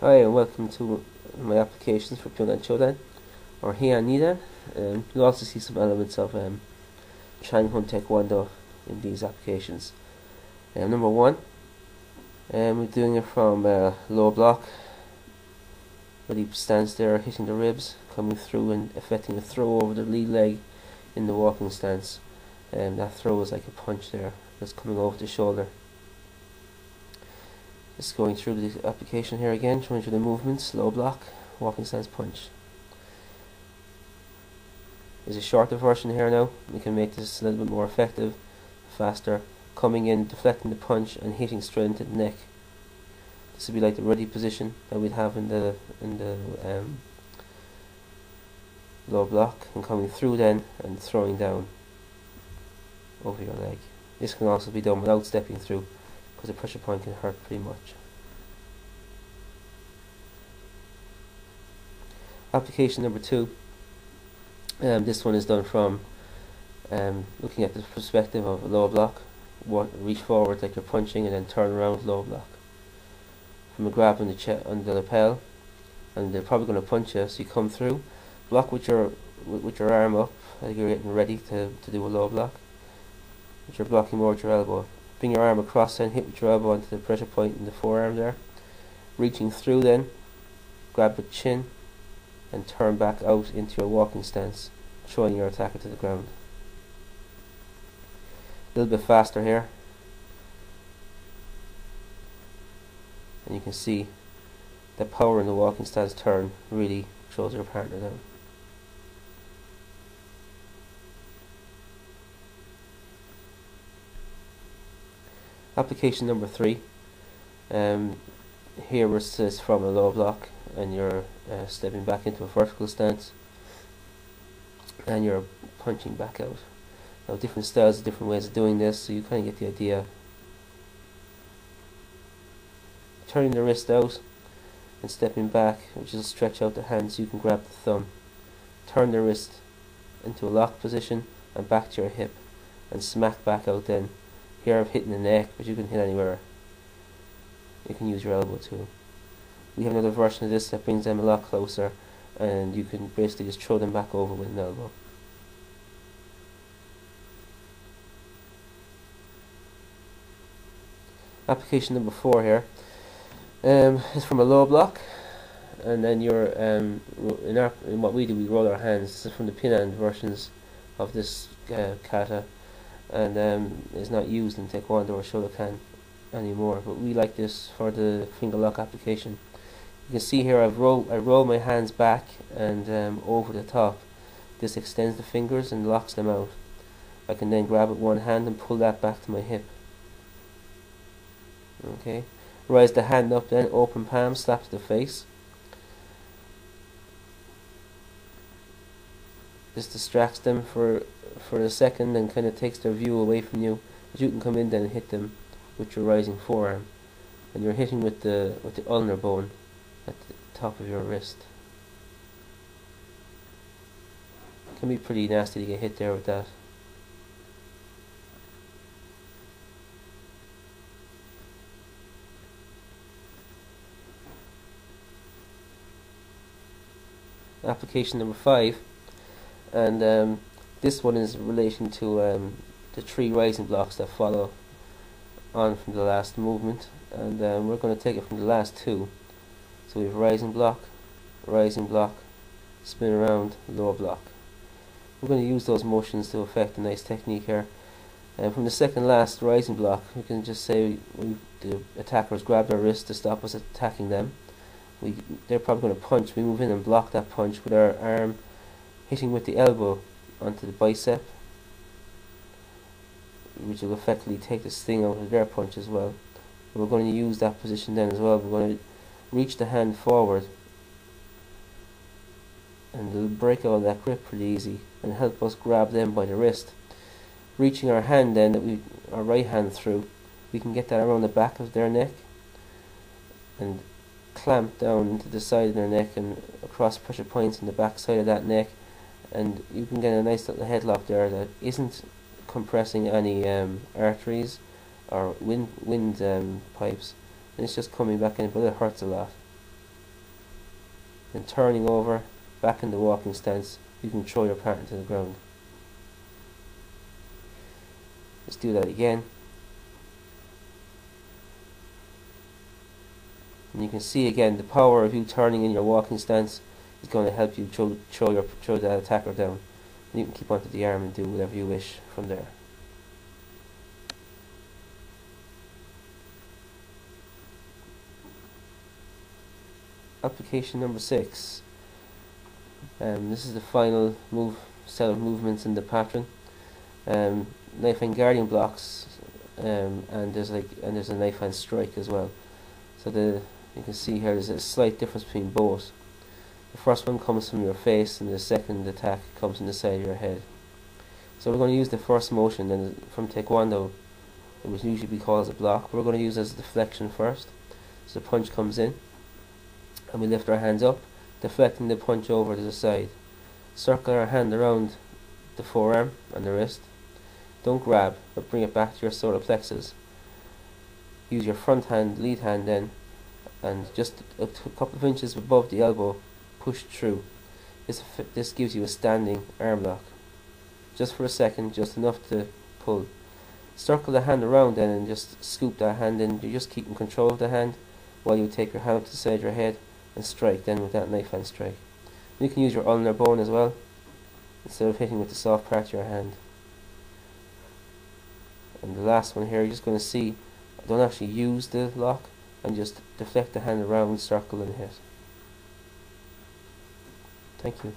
Hi and welcome to my applications for Pyung-Ahn Chodan or Heian Nidan. You'll also see some elements of Changhun Taekwondo in these applications. Number one, we're doing it from low block, ready stance there, hitting the ribs, coming through and effecting a throw over the lead leg in the walking stance. That throw is like a punch there, that's coming over the shoulder. Just going through the application here again, showing you the movements, low block, walking stance punch. There's a shorter version here now. We can make this a little bit more effective, faster, coming in, deflecting the punch and hitting straight into the neck. This would be like the ready position that we'd have in the low block, and coming through then and throwing down over your leg. This can also be done without stepping through, because the pressure point can hurt pretty much. Application number two. This one is done from looking at the perspective of a low block. Reach forward like you're punching and then turn around low block. From a grab on the lapel, and they're probably going to punch you, so you come through, block with your arm up like you're getting ready to do a low block. But you're blocking more with your elbow. Bring your arm across and hit with your elbow onto the pressure point in the forearm there. Reaching through then, grab the chin and turn back out into your walking stance, throwing your attacker to the ground. A little bit faster here. And you can see the power in the walking stance turn really throws your partner down. Application number three. Here it's from a low block, and you're stepping back into a vertical stance, and you're punching back out. Now, different styles, different ways of doing this, so you kind of get the idea. Turning the wrist out and stepping back, which is stretch out the hand so you can grab the thumb. Turn the wrist into a lock position and back to your hip, and smack back out then. Here I'm hitting the neck, but you can hit anywhere. You can use your elbow too. We have another version of this that brings them a lot closer, and you can basically just throw them back over with an elbow. Application number four here is from a low block, and then you're in what we do, we roll our hands. This is from the Pinan versions of this kata, and is not used in Taekwondo or Shodan anymore, but we like this for the finger lock application. You can see here I roll my hands back and over the top. This extends the fingers and locks them out. I can then grab it with one hand and pull that back to my hip. Okay, rise the hand up then, open palm, slap to the face. This distracts them for a second and kind of takes their view away from you. But you can come in then and hit them with your rising forearm, and you're hitting with the ulnar bone at the top of your wrist. It can be pretty nasty to get hit there with that. Application number five, and this one is in relation to the three rising blocks that follow on from the last movement, and we're going to take it from the last two. So we have rising block, spin around, low block. We're going to use those motions to effect a nice technique here. And from the second last rising block, we can just say the attackers grab their wrist to stop us attacking them. They're probably going to punch. We move in and block that punch with our arm, hitting with the elbow onto the bicep, which will effectively take the sting out of their punch as well. We're going to use that position then as well. We're going to reach the hand forward, and it'll break out of that grip pretty easy and help us grab them by the wrist. Reaching our hand then, our right hand through, we can get that around the back of their neck and clamp down into the side of their neck and across pressure points in the back side of that neck, and you can get a nice little headlock there that isn't compressing any arteries or wind pipes, and it's just coming back in, but it hurts a lot. then turning over, back in the walking stance, you can throw your partner to the ground. Let's do that again. And you can see again the power of you turning in your walking stance is going to help you throw that attacker down. And you can keep onto the arm and do whatever you wish from there. Application number 6. This is the final set of movements in the pattern. Knife hand guardian blocks, and there's a knife hand strike as well. So you can see here there's a slight difference between both. The first one comes from your face, and the second attack comes from the side of your head. So we're going to use the first motion, and from Taekwondo it would usually be called as a block. We're going to use as a deflection first. So the punch comes in, and we lift our hands up, deflecting the punch over to the side. Circle our hand around the forearm and the wrist. Don't grab, but bring it back to your solar plexus. Use your front hand, lead hand then, and just a couple of inches above the elbow, push through. This gives you a standing arm lock. Just for a second, just enough to pull. Circle the hand around then and just scoop that hand in. You're just keeping control of the hand while you take your hand up to the side of your head and strike then with that knife hand strike. You can use your ulnar bone as well, instead of hitting with the soft part of your hand. And the last one here, you're just going to see, I don't actually use the lock, and just deflect the hand around, circle and hit. Thank you.